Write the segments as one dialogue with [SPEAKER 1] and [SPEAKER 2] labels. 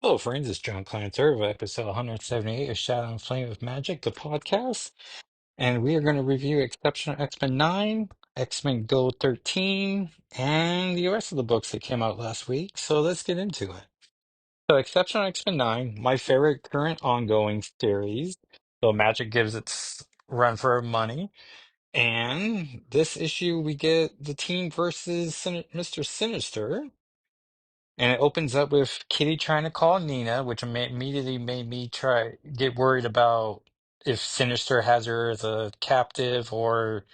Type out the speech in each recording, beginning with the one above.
[SPEAKER 1] Hello, friends. It's John Clanter of episode 178 of Shadow and Flame of Magic, the podcast. And we are going to review Exceptional X-Men 9, X-Men Go 13, and the rest of the books that came out last week. So let's get into it. So, Exceptional X-Men 9, my favorite current ongoing series. So, Magic gives its run for money. And this issue, we get the team versus Mr. Sinister. And it opens up with Kitty trying to call Nina, which immediately made me try get worried about if Sinister has her as a captive or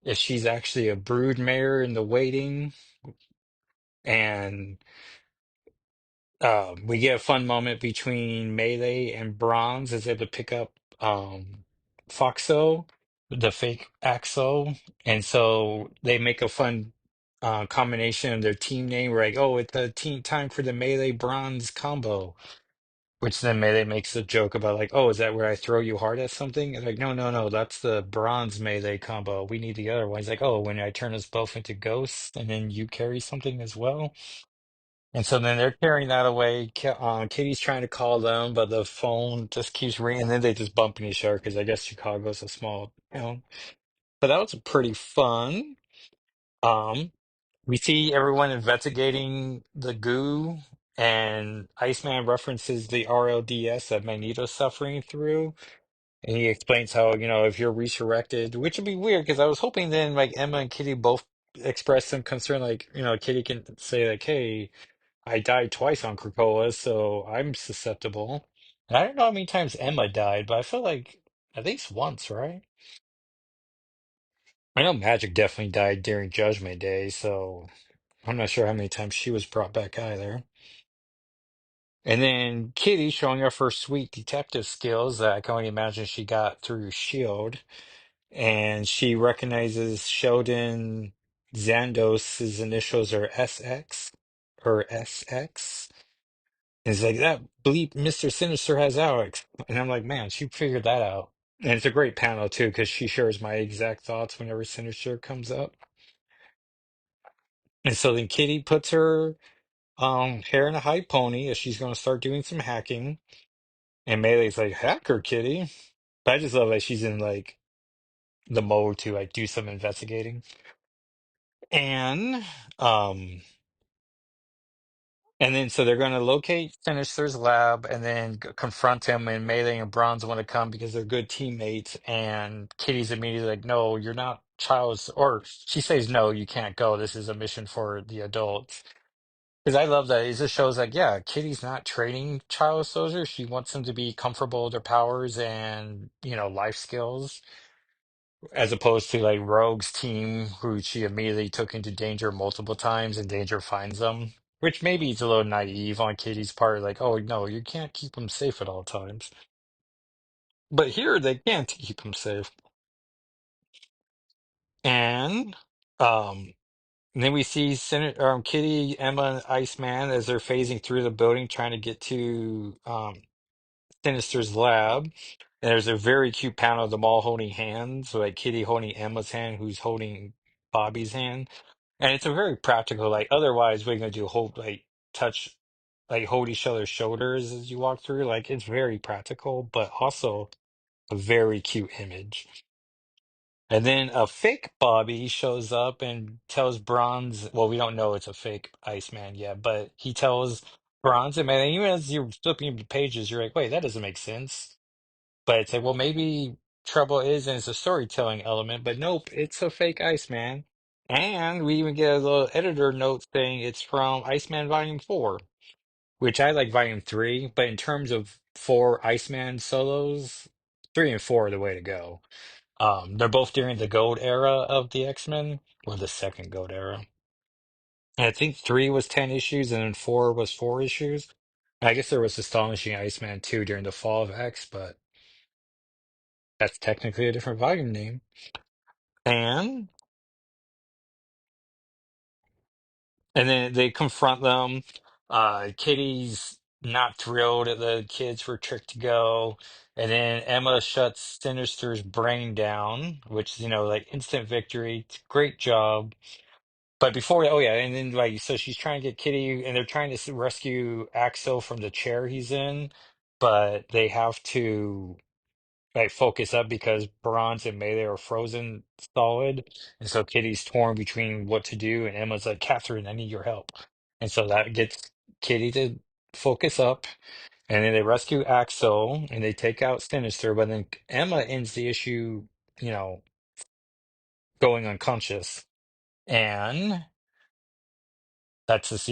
[SPEAKER 1] if she's actually a brood mare in the waiting. And we get a fun moment between Melee and Bronze as they have to pick up Foxo, the fake Axo. And so they make a fun combination of their team name, like, oh, it's a team time for the Melee Bronze combo. Which then Melee makes a joke about like, oh, is that where I throw you hard at something? And like, no, no, no, that's the bronze Melee combo. We need the other one. He's like, oh, when I turn us both into ghosts, and then you carry something as well. And so then they're carrying that away. Kitty's trying to call them, but the phone just keeps ringing. And then they just bump into each other because I guess Chicago's a small town. But that was pretty fun. Um, we see everyone investigating the goo, and Iceman references the RLDS that Magneto's suffering through. And he explains how, if you're resurrected, which would be weird because I was hoping then like Emma and Kitty both express some concern, like, Kitty can say, like, hey, I died twice on Krakoa, so I'm susceptible. And I don't know how many times Emma died, but I feel like at least once, right? I know Magic definitely died during Judgment Day, so I'm not sure how many times she was brought back either. And then Kitty showing off her sweet detective skills that I can only imagine she got through Shield. And she recognizes Sheldon Xandos's initials are SX or SX. And it's like that bleep Mr. Sinister has Alex. And I'm like, man, she figured that out. And it's a great panel too, because she shares my exact thoughts whenever Sinister comes up. And so then Kitty puts her hair in a high pony as she's gonna start doing some hacking. And Melee's like, hacker Kitty. But I just love that she's in like the mode to like do some investigating. And um and then so they're going to locate Sinister's lab and then confront him, and Melee and Bronze want to come because they're good teammates, and Kitty's immediately like, no, you're not Child's, or she says, no, you can't go, this is a mission for the adults. Because I love that it just shows like, yeah, Kitty's not training child soldiers, she wants them to be comfortable with their powers and life skills, as opposed to like Rogue's team, who she immediately took into danger multiple times, and danger finds them. Which maybe is a little naive on Katie's part, like, oh no, you can't keep them safe at all times. But here they can't keep them safe. And um, then we see Kitty, Emma, and Iceman as they're phasing through the building, trying to get to Sinister's lab. And there's a very cute panel of them all holding hands, so like Kitty holding Emma's hand, who's holding Bobby's hand. And it's a very practical, like, otherwise we're gonna do hold like touch like hold each other's shoulders as you walk through. Like it's very practical, but also a very cute image. And then a fake Bobby shows up and tells Bronze, well, we don't know it's a fake Iceman yet, but he tells Bronze, and man, even as you're flipping the pages, you're like, wait, that doesn't make sense. But it's like, well, maybe Trouble is, and it's a storytelling element, but nope, it's a fake Iceman. And we even get a little editor note saying it's from Iceman Volume 4, which I like Volume 3, but in terms of four Iceman solos, 3 and 4 are the way to go. They're both during the Gold era of the X-Men, or the second Gold era. And I think 3 was 10 issues, and then 4 was 4 issues. I guess there was Astonishing Iceman 2 during the Fall of X, but that's technically a different volume name. And And then they confront them. Kitty's not thrilled at the kids for Trick to go. And then Emma shuts Sinister's brain down, which, like instant victory. Great job. But before, oh yeah, and then like so she's trying to get Kitty, and they're trying to rescue Axel from the chair he's in, but they have to like focus up because Bronze and Melee are frozen solid, and so Kitty's torn between what to do, and Emma's like, Catherine, I need your help, and so that gets Kitty to focus up, and then they rescue Axel and they take out Sinister, but then Emma ends the issue, you know, going unconscious, and that's just,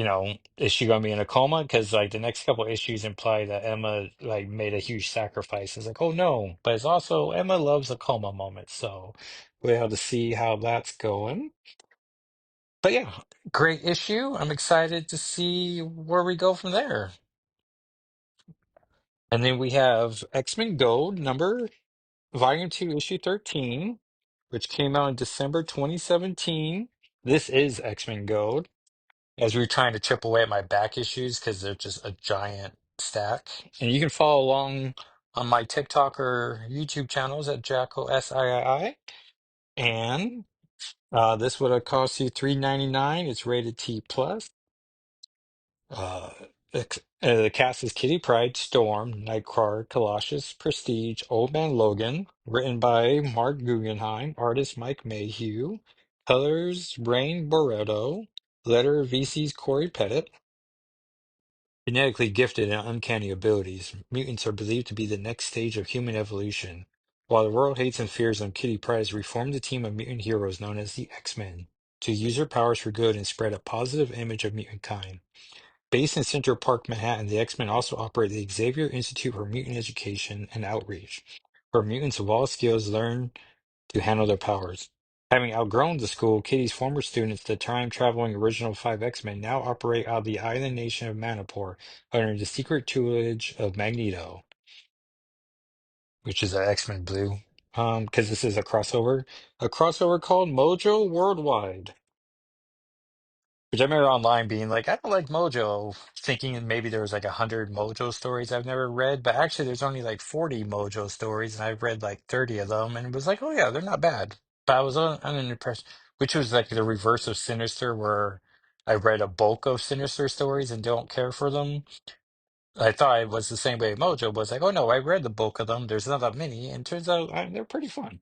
[SPEAKER 1] is she going to be in a coma? Because like the next couple issues imply that Emma like made a huge sacrifice. It's like, oh no, but it's also Emma loves a coma moment, so we have to see how that's going. But yeah, great issue. I'm excited to see where we go from there. And then we have X-Men Gold number Volume 2, Issue 13, which came out in December 2017. This is X-Men Gold. As we were trying to chip away at my back issues because they're just a giant stack. And you can follow along on my TikTok or YouTube channels at Jacko SIII. And this would have cost you $3.99. It's rated T plus. Uh, the cast is Kitty Pryde, Storm, Nightcrawler, Colossus, Prestige, Old Man Logan. Written by Mark Guggenheim, artist Mike Mayhew, colors Rain Barreto, letter VC's Corey Pettit. Genetically gifted and uncanny abilities, mutants are believed to be the next stage of human evolution. While the world hates and fears them, Kitty Pryde has reformed a team of mutant heroes known as the X-Men to use their powers for good and spread a positive image of mutant kind. Based in Central Park, Manhattan, the X-Men also operate the Xavier Institute for Mutant Education and Outreach, where mutants of all skills learn to handle their powers. Having outgrown the school, Kitty's former students, the time-traveling original five X-Men, now operate out of the island nation of Manipur under the secret tutelage of Magneto, which is an X-Men Blue. Because this is a crossover called Mojo Worldwide. Which I remember online being like, I don't like Mojo, thinking maybe there was like 100 Mojo stories I've never read, but actually there's only like 40 Mojo stories, and I've read like 30 of them, and it was like, oh yeah, they're not bad. But I was under an impression, which was like the reverse of Sinister, where I read a bulk of Sinister stories and don't care for them. I thought it was the same way Mojo was like, oh no, I read the bulk of them. There's not that many, and turns out they're pretty fun.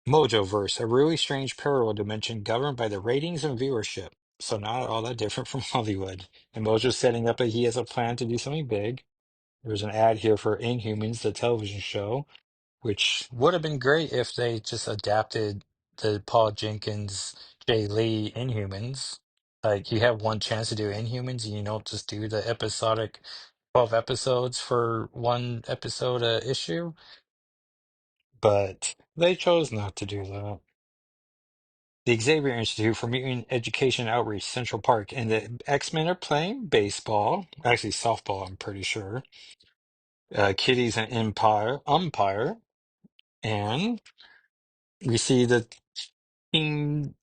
[SPEAKER 1] Mojoverse, a really strange parallel dimension governed by the ratings and viewership. So not all that different from Hollywood. And Mojo's setting up he has a plan to do something big. There's an ad here for Inhumans, the television show, which would have been great if they just adapted the Paul Jenkins, Jay Lee Inhumans. Like you have one chance to do Inhumans and you don't just do the episodic 12 episodes for one episode a issue. But they chose not to do that. The Xavier Institute for Mutant Education Outreach, Central Park, and the X-Men are playing baseball. Actually, softball, I'm pretty sure. Kitty's an umpire, and we see the team,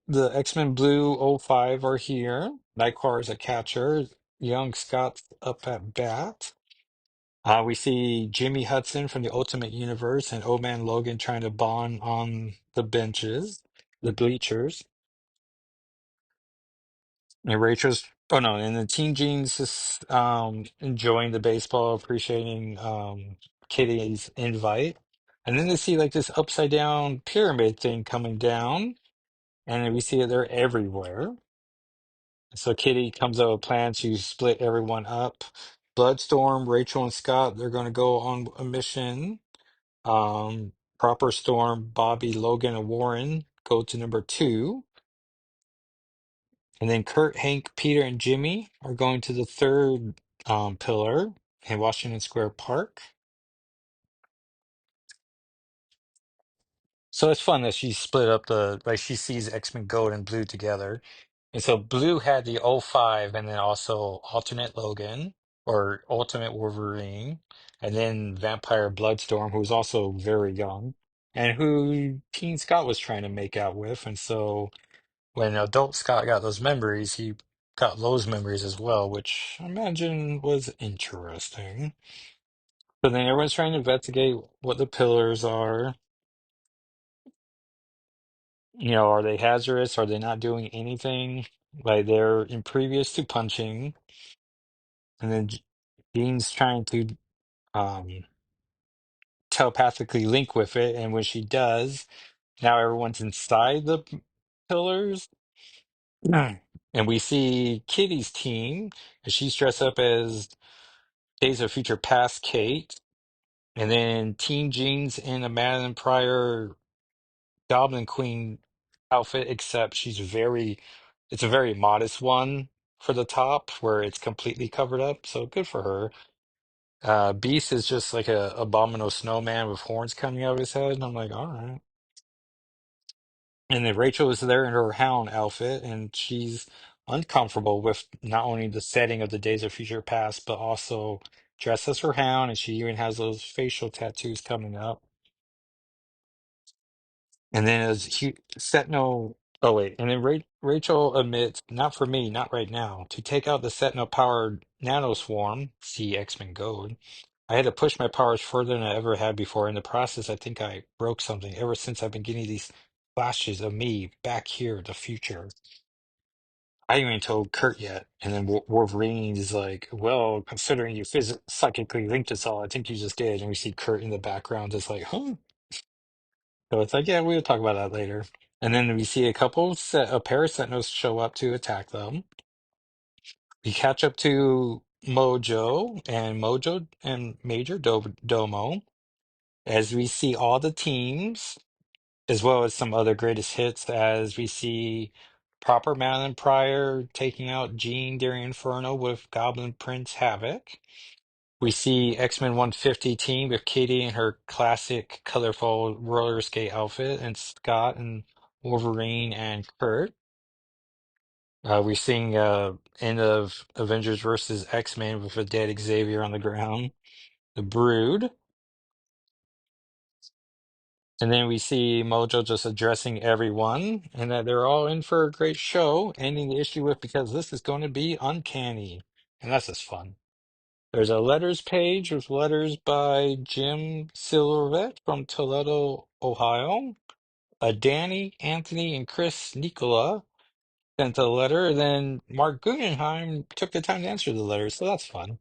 [SPEAKER 1] the X-Men Blue '05 are here. Nightcrawler is a catcher. Young Scott's up at bat. We see Jimmy Hudson from the Ultimate Universe and Old Man Logan trying to bond on the benches, the bleachers. And Rachel's, oh no, and the Teen Jeans is enjoying the baseball, appreciating Kitty's invite. And then they see like this upside down pyramid thing coming down, and then we see that they're everywhere. So Kitty comes up with a plan to split everyone up. Bloodstorm, Rachel and Scott, they're going to go on a mission. Proper Storm, Bobby, Logan, and Warren go to number two. And then Kurt, Hank, Peter, and Jimmy are going to the third pillar in Washington Square Park. So it's fun that she split up like she sees X-Men Gold and Blue together. And so Blue had the '05 and then also Alternate Logan or Ultimate Wolverine. And then Vampire Bloodstorm, who's also very young and who Teen Scott was trying to make out with. And so when adult Scott got those memories, he got those memories as well, which I imagine was interesting. But then everyone's trying to investigate what the pillars are. Are they hazardous? Are they not doing anything? Like they're impervious to punching, and then Jean's trying to um telepathically link with it, and when she does, now everyone's inside the pillars. Mm. And we see Kitty's team, and she's dressed up as Days of Future Past Kate, and then Teen Jean's in a Madeline Pryor Goblin Queen outfit, except it's a very modest one for the top where it's completely covered up. So good for her. Beast is just like a abominable snowman with horns coming out of his head. And I'm like, all right. And then Rachel is there in her hound outfit, and she's uncomfortable with not only the setting of the Days of Future Past, but also dressed as her hound, and she even has those facial tattoos coming up. And then Setno, oh wait, and then Rachel admits, not for me, not right now, to take out the Setno powered nanoswarm, see X-Men Gold. I had to push my powers further than I ever had before. In the process, I think I broke something. Ever since I've been getting these flashes of me back here, the future. I haven't even told Kurt yet. And then Wolverine is like, well, considering you psychically linked us all, I think you just did. And we see Kurt in the background just like, huh? So it's like, yeah, we'll talk about that later. And then we see a pair of Sentinels show up to attack them. We catch up to Mojo and Domo as we see all the teams, as well as some other greatest hits, as we see proper Madeline Pryor taking out Jean during Inferno with Goblin Prince Havoc. We see X-Men 150 team with Katie in her classic colorful roller skate outfit, and Scott and Wolverine and Kurt. We're seeing end of Avengers versus X-Men with a dead Xavier on the ground. The Brood. And then we see Mojo just addressing everyone, and that they're all in for a great show, ending the issue with because this is going to be uncanny. And that's just fun. There's a letters page with letters by Jim Silvervet from Toledo, Ohio. Danny, Anthony, and Chris Nicola sent a letter, and then Mark Guggenheim took the time to answer the letter, so that's fun.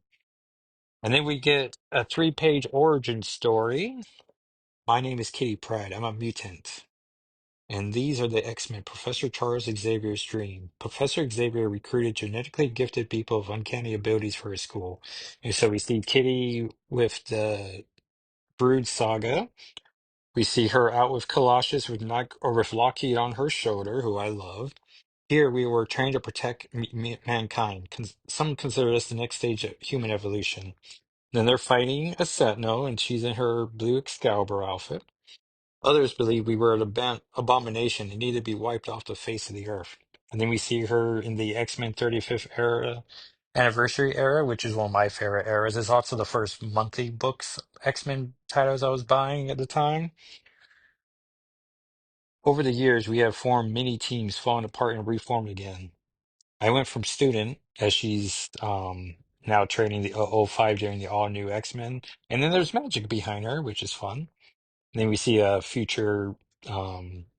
[SPEAKER 1] And then we get a three-page origin story. My name is Kitty Pryde. I'm a mutant. And these are the X-Men, Professor Charles Xavier's dream. Professor Xavier recruited genetically gifted people with uncanny abilities for his school. And so we see Kitty with the Brood Saga. We see her out with Colossus with Lockheed on her shoulder, who I love. Here we were trying to protect mankind. Some consider this the next stage of human evolution. Then they're fighting a Sentinel, and she's in her blue Excalibur outfit. Others believe we were an abomination and needed to be wiped off the face of the earth. And then we see her in the X-Men 35th era anniversary era, which is one of my favorite eras. It's also the first monthly books, X-Men titles I was buying at the time. Over the years, we have formed many teams, fallen apart and reformed again. I went from student, as she's now training the O 05 during the all-new X-Men. And then there's magic behind her, which is fun. Then we see a future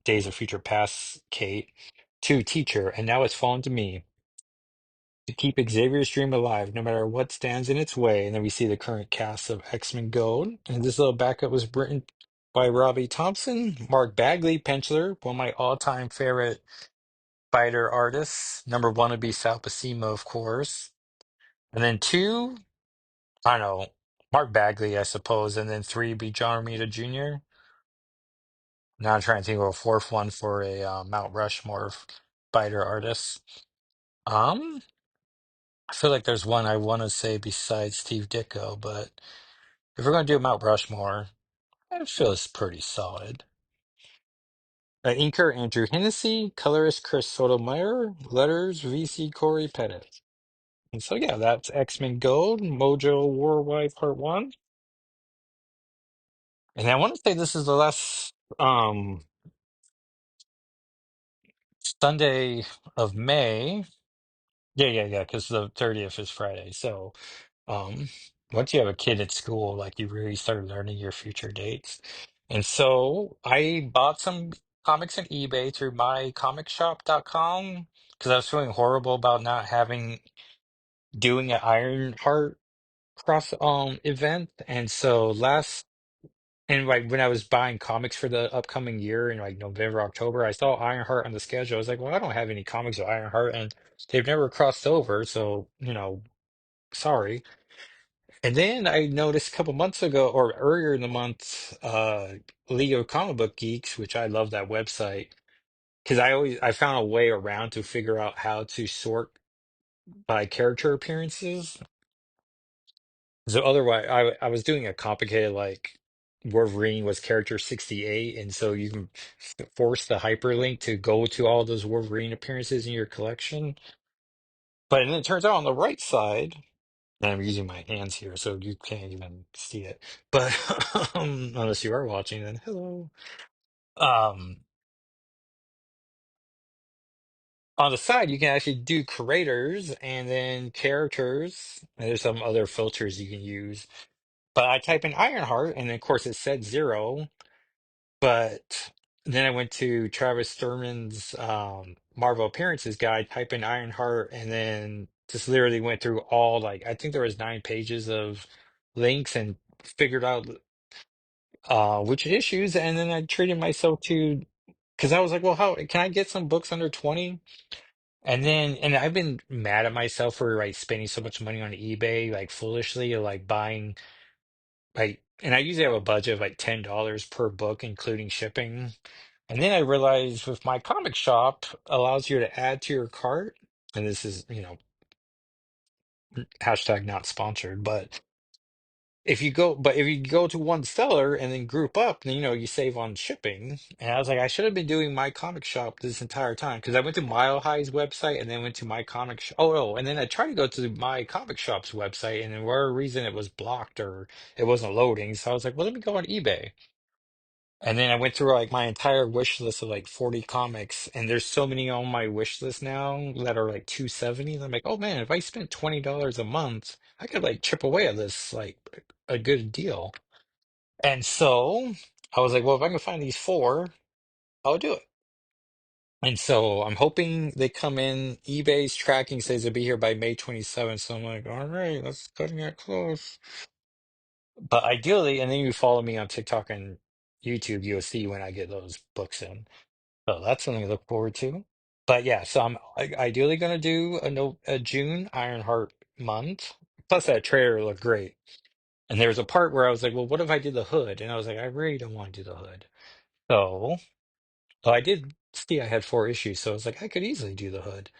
[SPEAKER 1] Days of Future Past Kate to teacher, and now it's fallen to me to keep Xavier's dream alive, no matter what stands in its way. And then we see the current cast of X-Men Gold. And this little backup was written by Robbie Thompson, Mark Bagley, penciler, one of my all-time favorite spider artists. Number one would be Sal Buscema, of course. And then two, I don't know, Mark Bagley, I suppose. And then three would be John Romita Jr. Now I'm trying to think of a fourth one for a Mount Rushmore of spider artists. Um, I feel like there's one I want to say besides Steve Ditko, but if we're going to do Mount Rushmore, I feel it's pretty solid. Inker Andrew Hennessy, colorist Chris Sotomayor, letters VC Corey Pettit. And so yeah, that's X-Men Gold, Mojo Worldwide Part 1. And I want to say this is the last Sunday of May. Yeah, because the 30th is Friday. So, um, once you have a kid at school, like you really start learning your future dates. And so I bought some. comics on eBay through mycomicshop.com because I was feeling horrible about not having doing an Ironheart cross event. And so last and like when I was buying comics for the upcoming year in like November, October, I saw Ironheart on the schedule. I was like, well, I don't have any comics of Ironheart and they've never crossed over, so sorry. And then I noticed a couple months ago or earlier in the month, League of Comic Book Geeks, which I love that website because I found a way around to figure out how to sort by character appearances. So otherwise, I was doing a complicated like Wolverine was character 68, and so you can force the hyperlink to go to all those Wolverine appearances in your collection. But then it turns out on the right side, and I'm using my hands here, so you can't even see it. But unless you are watching, then hello. Um, on the side, you can actually do creators and then characters. And there's some other filters you can use. But I type in Ironheart, and then, of course, it said zero. But then I went to Travis Thurman's Marvel Appearances guide, type in Ironheart, and then just literally went through all like I think there was 9 pages of links and figured out which issues, and then I treated myself to because I was like, well, how can I get some books under 20? And I've been mad at myself for like spending so much money on eBay, like foolishly, or like buying like, and I usually have a budget of like $10 per book, including shipping. And then I realized with my comic shop allows you to add to your cart, and this is, hashtag not sponsored, but if you go to one seller and then group up, then you save on shipping. And I was like, I should have been doing my comic shop this entire time because I went to Mile High's website and then went to my comic shop. Oh, no, and then I tried to go to my comic shop's website, and then for whatever reason it was blocked or it wasn't loading. So I was like, well, let me go on eBay. And then I went through like my entire wish list of like 40 comics, and there's so many on my wish list now that are like 270. I'm like, oh man, if I spent $20 a month, I could like chip away at this like a good deal. And so I was like, well, if I can find these four, I'll do it. And so I'm hoping they come in. eBay's tracking says they'll be here by May 27th. So I'm like, all right, let's cutting it close. But ideally, and then you follow me on TikTok and YouTube, you'll see when I get those books in. So that's something to look forward to. But yeah, so I'm ideally going to do a June Ironheart month. Plus, that trailer looked great. And there was a part where I was like, well, what if I did the hood? And I was like, I really don't want to do the hood. So, well, I did see I had 4 issues, so I was like, I could easily do the hood.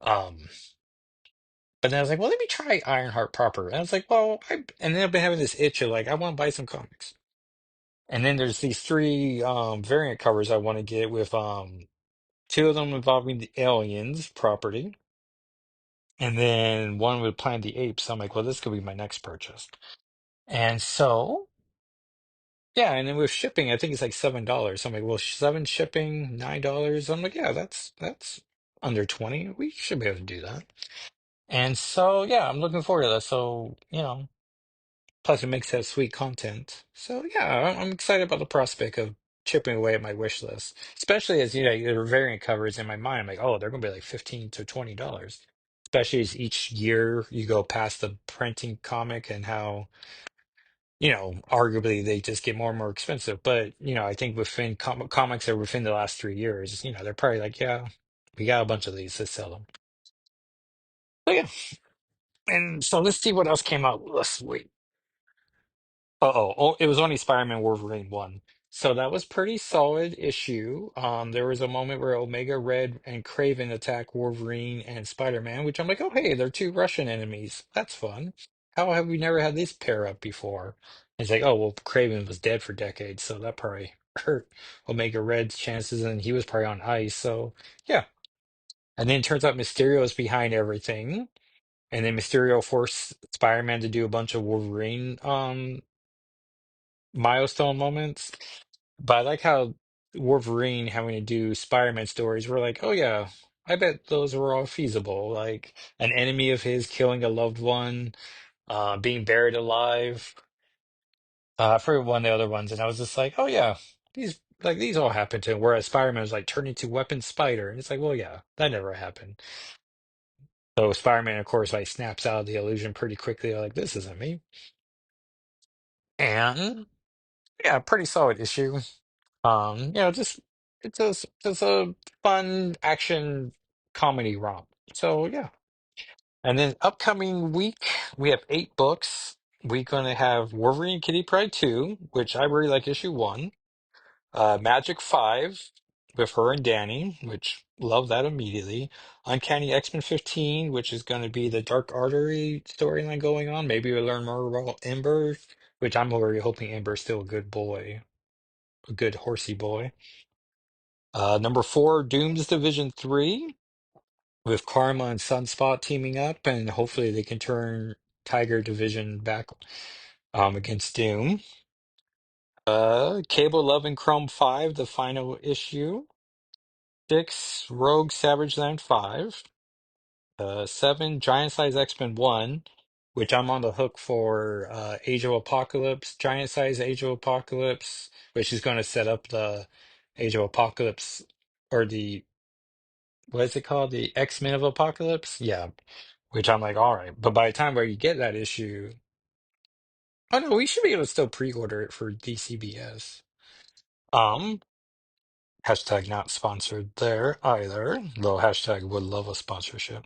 [SPEAKER 1] Um, but then I was like, well, let me try Ironheart proper. And I was like, and then I've been having this itch of like, I want to buy some comics. And then there's these three variant covers I want to get with two of them involving the aliens property, and then one with Planet of the Apes. So I'm like, well, this could be my next purchase. And so, yeah, and then with shipping, I think it's like $7. So I'm like, well, seven shipping, $9. I'm like, yeah, that's under 20. We should be able to do that. And so, yeah, I'm looking forward to that. So, plus it makes that sweet content. So yeah, I'm excited about the prospect of chipping away at my wish list, especially as there are variant covers in my mind. I'm like, oh, they're gonna be like $15 to $20. Especially as each year you go past the printing comic and how, arguably they just get more and more expensive. But, I think within comics that are within the last 3 years, they're probably like, yeah, we got a bunch of these, let's sell them. But yeah, and so let's see what else came out this week. Oh, it was only Spider-Man Wolverine 1. So that was pretty solid issue. There was a moment where Omega Red and Kraven attack Wolverine and Spider-Man, which I'm like, oh hey, they're two Russian enemies. That's fun. How have we never had this pair up before? It's like, oh well, Kraven was dead for decades, so that probably hurt Omega Red's chances, and he was probably on ice. So yeah. And then it turns out Mysterio is behind everything. And then Mysterio forced Spider-Man to do a bunch of Wolverine milestone moments. But I like how Wolverine having to do Spider-Man stories were like, oh yeah, I bet those were all feasible. Like an enemy of his killing a loved one, being buried alive. I forget one of the other ones, and I was just like, oh yeah, these. like these all happen to him. Whereas Spider-Man is like turned into Weapon Spider, and it's like, well, yeah, that never happened. So Spider-Man, of course, like snaps out of the illusion pretty quickly. Like this isn't me, and yeah, pretty solid issue. Just just a fun action comedy romp. So yeah. And then upcoming week, we have 8 books. We're gonna have Wolverine and Kitty Pryde 2, which I really like issue 1. Magic 5 with her and Danny, which love that immediately. Uncanny X-Men 15, which is gonna be the Dark Artery storyline going on. Maybe we'll learn more about Ember, which I'm already hoping Ember's still a good boy, a good horsey boy. Number 4, Doom's Division 3 with Karma and Sunspot teaming up, and hopefully they can turn Tiger Division back against Doom. Cable Love and Chrome 5, the final issue. 6, Rogue Savage Land 5. 7, Giant Size X-Men 1, which I'm on the hook for Age of Apocalypse, Giant Size Age of Apocalypse, which is going to set up the Age of Apocalypse, or the what is it called? The X-Men of Apocalypse? Yeah. Which I'm like, all right. But by the time where you get that issue, oh no, we should be able to still pre-order it for DCBS. Um, Hashtag not sponsored there either, though hashtag would love a sponsorship.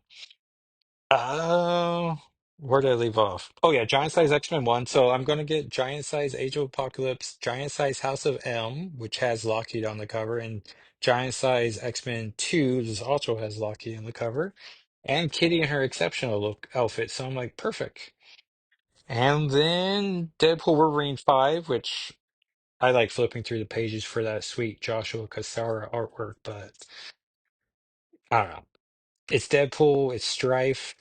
[SPEAKER 1] Uh, where did I leave off? Oh yeah, Giant Size X-Men 1. So I'm gonna get Giant Size Age of Apocalypse, Giant Size House of M, which has Lockheed on the cover, and Giant Size X-Men 2, this also has Lockheed on the cover, and Kitty in her exceptional look outfit. So I'm like, perfect. And then Deadpool Wolverine 5, which I like flipping through the pages for that sweet Joshua Cassara artwork, but I don't know. It's Deadpool, it's Strife.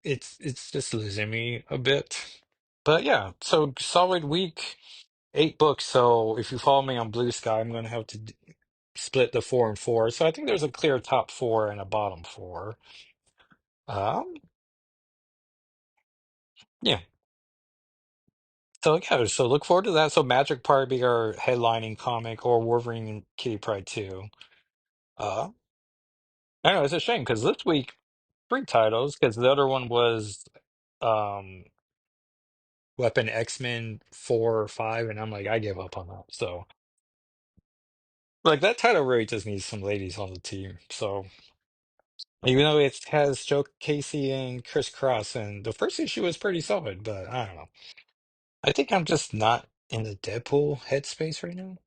[SPEAKER 1] It's just losing me a bit. But yeah, so solid week, 8 books. So if you follow me on Blue Sky, I'm gonna have to split the 4 and 4. So I think there's a clear top 4 and a bottom 4. Um, yeah. So yeah, so look forward to that. So Magic Part be our headlining comic, or Wolverine and Kitty Pryde 2. Uh, I know it's a shame because this week 3 titles, because the other one was um Weapon X-Men 4 or 5, and I'm like, I give up on that. So like that title really just needs some ladies on the team. So even though it has Joe Casey and Chris Cross, and the first issue was pretty solid, but I don't know. I think I'm just not in the Deadpool headspace right now.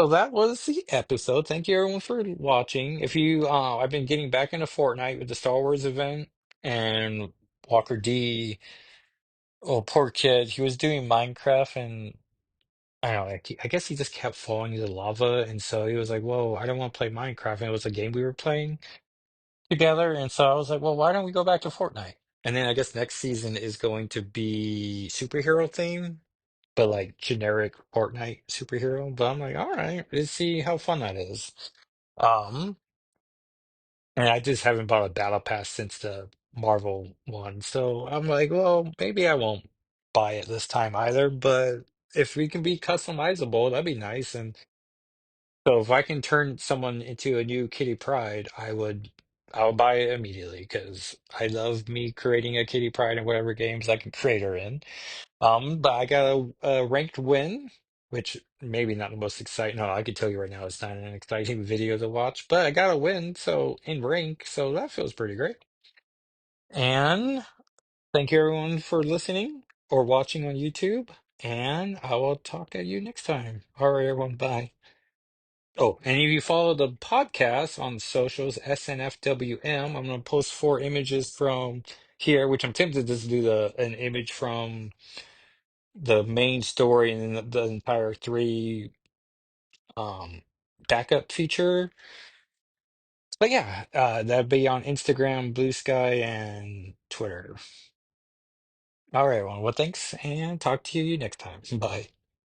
[SPEAKER 1] So that was the episode. Thank you everyone for watching. If you I've been getting back into Fortnite with the Star Wars event, and Walker D, oh poor kid, he was doing Minecraft, and I don't know, like, I guess he just kept falling into lava, and so he was like, "Whoa, I don't want to play Minecraft." And it was a game we were playing together, and so I was like, "Well, why don't we go back to Fortnite?" And then I guess next season is going to be superhero theme, but like generic Fortnite superhero. But I'm like, all right, let's see how fun that is. Um, and I just haven't bought a battle pass since the Marvel one, so I'm like, well, maybe I won't buy it this time either. But if we can be customizable, that'd be nice. And so if I can turn someone into a new Kitty Pride, I would buy it immediately because I love me creating a Kitty Pride in whatever games I can create her in. But I got a ranked win, which maybe not the most exciting. No, I can tell you right now it's not an exciting video to watch, but I got a win, so in rank, so that feels pretty great. And thank you everyone for listening or watching on YouTube, and I will talk to you next time. All right, everyone, bye. Oh, and if you follow the podcast on socials, SNFWM, I'm going to post 4 images from here, which I'm tempted to just do an image from the main story and then the entire 3 um backup feature. But yeah, that'd be on Instagram, Blue Sky, and Twitter. All right, everyone. Well, thanks, and talk to you next time. Bye.